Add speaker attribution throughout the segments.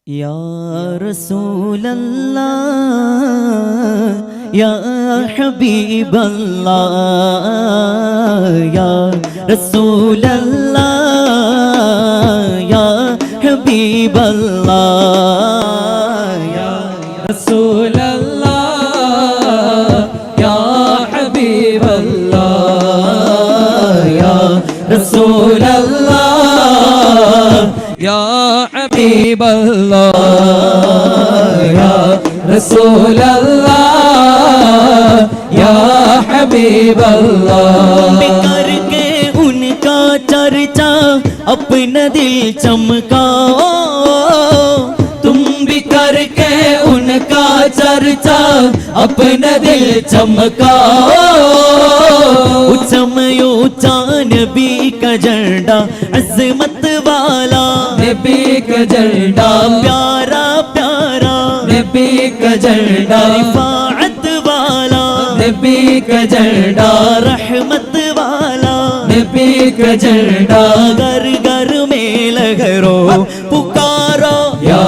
Speaker 1: या रसूल अल्लाह या हबीब अल्लाह या रसूल अल्लाह या हबीब अल्लाह या रसूल अल्लाह या हबीब अल्लाह या रसूल अल्लाह या हबीब अल्लाह या रसूल अल्लाह या हबीब अल्लाह। करके उनका चर्चा अपना दिल चमकाओ, तुम भी करके उनका चर्चा अपना दिल चमकाओ। उचमयो नबी का झंडा अज़मत वाला, नबी का झंडा प्यारा प्यारा, नबी का झंडा रिफ़ाअत वाला, नबी का झंडा रहमत वाला, नबी का झंडा घर घर में लहरो पुकारो। या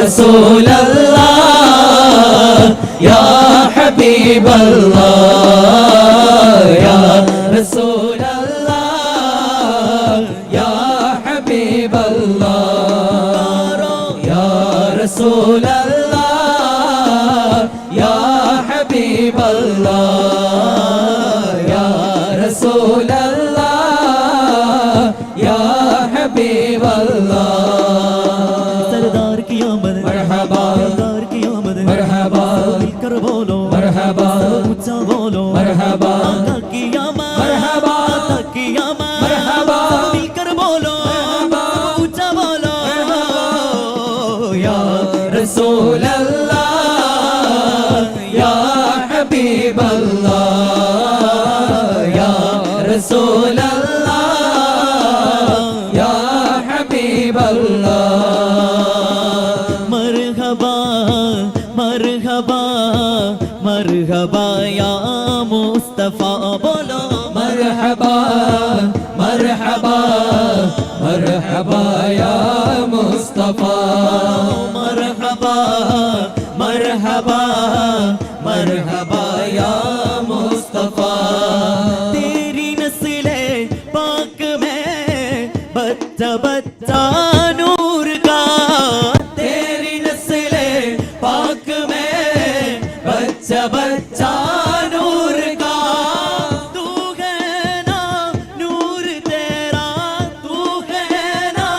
Speaker 1: रसूल अल्लाह या हबीब अल्लाह या रसूल या हबीब अल्लाह या रसूल अल्लाह या हबीब अल्लाह या रसूल अल्लाह या हबीब अल्लाह। सरदार की आमद मरहबा, सरदार की आमद मरहबा, मिलकर बोलो मरहबा, ऊंचा बोलो मरहबा, आका की आमद मरहबा, आका की आमद मरहबा, मिलकर बोलो ऊंचा बोलो या रसूल अल्लाह या हबीब अल्लाह या रसूल अल्लाह या हबीब अल्लाह। मरहबा मरहबा मरहबा या मुस्तफा बोलो मरहबा मरहबा मरहबा या मुस्तफा, मरहबा मरहबा मरहबा या मुस्तफा। तेरी नस्ले पाक में बच्चा बच्चा नूर का, तेरी नस्ले पाक में बच्चा बच्चा नूर का। तू है ना नूर तेरा, तू है ना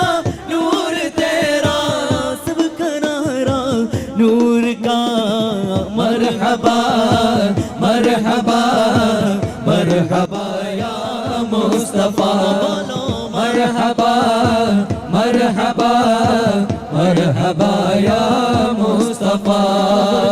Speaker 1: नूर तेरा, सबका नारा नूर का। मरहबा मरहबा मरहबा या मुस्तफा बोलो मरहबा मरहबा मरहबा या मुस्तफा।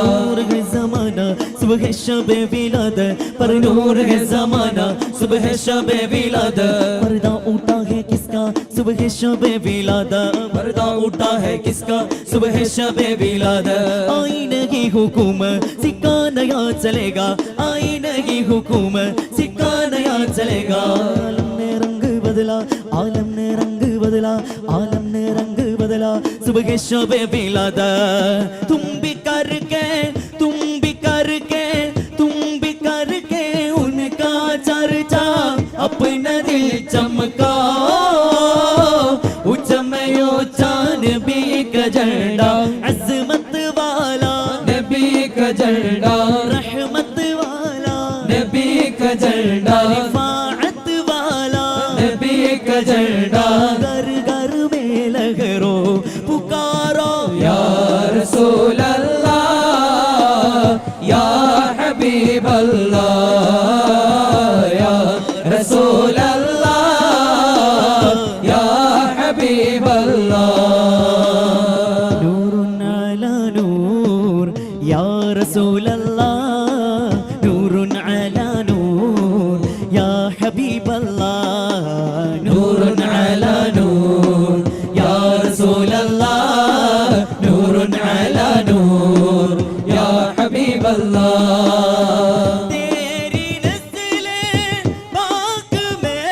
Speaker 1: नूर है ज़माना सुबह शबे विलाद, पर नूर है ज़माना सुबह शबे विलाद। पर्दा उठा है किसका सुबह शबे विलाद, पर्दा उठा है किसका सुबह शबे विलाद। आई नहीं हुकुम सिक्का नया चलेगा, आई नहीं हुकुम सिक्का नया चलेगा। आलम ने रंग बदला, आलम ने रंग बदला, आलम ने रंग बदला सुबह शबे विलाद। तुम भी करके तुम भी करके तुम भी करके उनका चर्चा अपना दिल चमकाओ। उचमयो नबी का झंडा अज़मत वाला, नबी का झंडा रहमत वाला, नबी का झंडा रिफ़ाअत वाला, नबी का झंडा घर घर में लहरो पुकारो। या रसूल अल्लाह या हबीब अल्लाह या रसूल अल्लाह या हबीब अल्लाह। नूरुन अला नूर या रसूल अल्लाह, नूरुन अला नूर या हबीब अल्लाह, नूरुन अला नूर या रसूल अल्लाह, नूरुन अला नूर या हबीब अल्लाह। तेरी नस्ले पाक में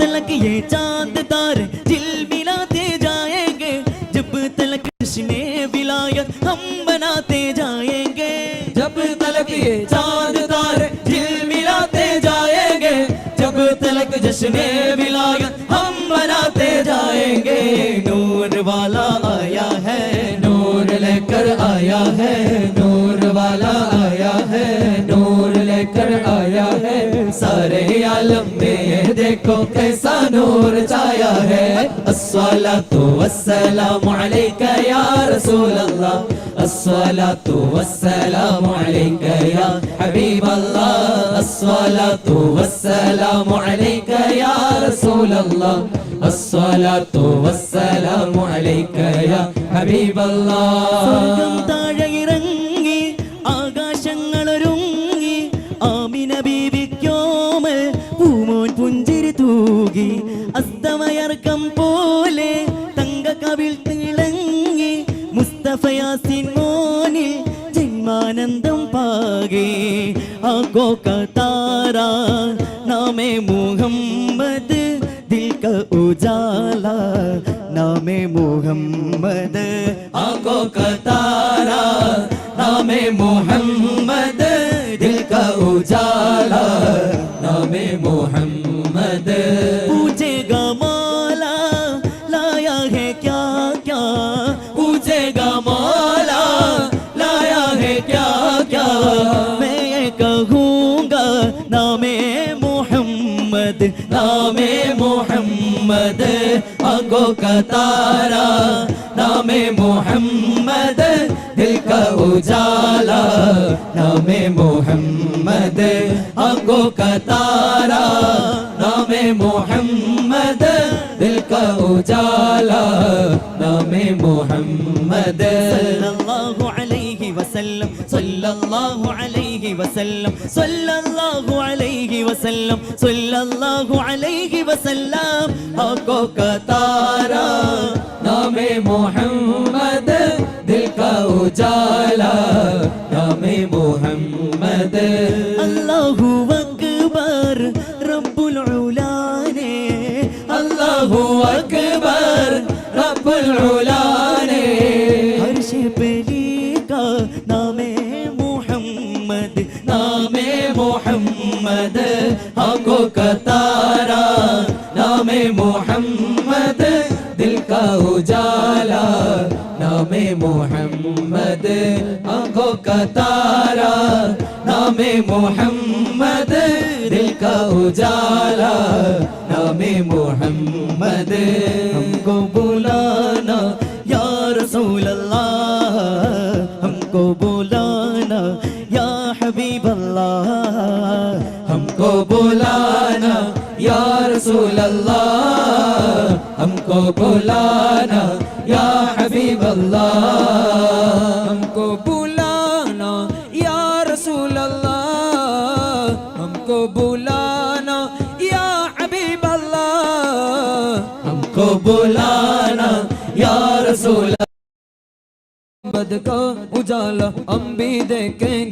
Speaker 1: तलक ये चांद तारे झिलमिलाते जाएंगे जब तलक जश्ने विलायत हम बनाते जाएंगे
Speaker 2: जब तलक ये चांद तारे झिलमिलाते जाएंगे जब तलक जश्ने विलायत हम मनाते जाएंगे
Speaker 1: नूर वाला आया है
Speaker 2: नूर लेकर आया है नूर वाला आया है नूर लेकर आया है सारे आलम में ये देखो कैसा नूर छाया है अस्सलातु वस्सलामु अलैका या रसूल अल्लाह अस्सलातु वस्सलामु अलैका या हबीब अल्लाह अस्सलातु वस्सलामु अलैका या रसूल अल्लाह अस्सलातु वस्सलामु अलैका या हबीब अल्लाह
Speaker 1: സ്വർഗ്ഗം താഴെ ഇറങ്ങി ആകാശങ്ങളൊരുങ്ങി ആമിന ബീവിക്കോമൽ പൂമോൻ പുഞ്ചിരി തൂകി അസ്തമയർക്കം പോലെ തങ്ക കവിൾ തിളങ്ങി മുസ്തഫ യാസിൻ മോനിൽ ജന്മാനന്ദം പാകി ആഗോ കതാര നാമേ മുഹമ്മദ് दिल का उजाला नामे मोहम्मद
Speaker 2: आंखों का तारा नामे मोहम्मद दिल का उजाला नामे मोहम्मद
Speaker 1: पूछेगा मौला लाया है क्या क्या
Speaker 2: पूछेगा मौला लाया है क्या क्या
Speaker 1: मैं ये कहूँगा नामे मोहम्मद
Speaker 2: नामे मोहम्मद आंखों का तारा नामे मोहम्मद दिल का उजाला नामे मोहम्मद आंखों का तारा नामे मोहम्मद दिल का उजाला नामे मोहम्मद
Speaker 1: सल्लल्लाहु अलैहि वसल्लम सल्लल्लाहु अलैहि वसल्लम सल्लल्लाहु अलैहि वसल्लम सल्लल्लाहु अलैहि वसल्लम
Speaker 2: आंखों का तारा नामे मोहम्मद दिल का उजाला नामे मोहम्मद
Speaker 1: अल्लाहु अकबर रब्बुल उला ने
Speaker 2: अल्लाहु अकबर रब्बुल उला ने
Speaker 1: अर्श पे लिखा नामे मोहम्मद
Speaker 2: नामे मोहम्मद आंखों का तारा नामे मोहम्मद दिल का उजाला नामे मोहम्मद आंखों का तारा नामे मोहम्मद दिल का उजाला नामे मोहम्मद
Speaker 1: हमको बुलाना या रसूल अल्लाह हमको बुलाना या हबीब अल्लाह
Speaker 2: हमको बुलाना या रसूल अल्लाह हमको बुलाना या हबीब अल्लाह हमको बुलाना या रसूल अल्लाह हमको बुलाना या हबीब अल्लाह हमको बुलाना या रसूल बद का उजाला हम भी देखेंगे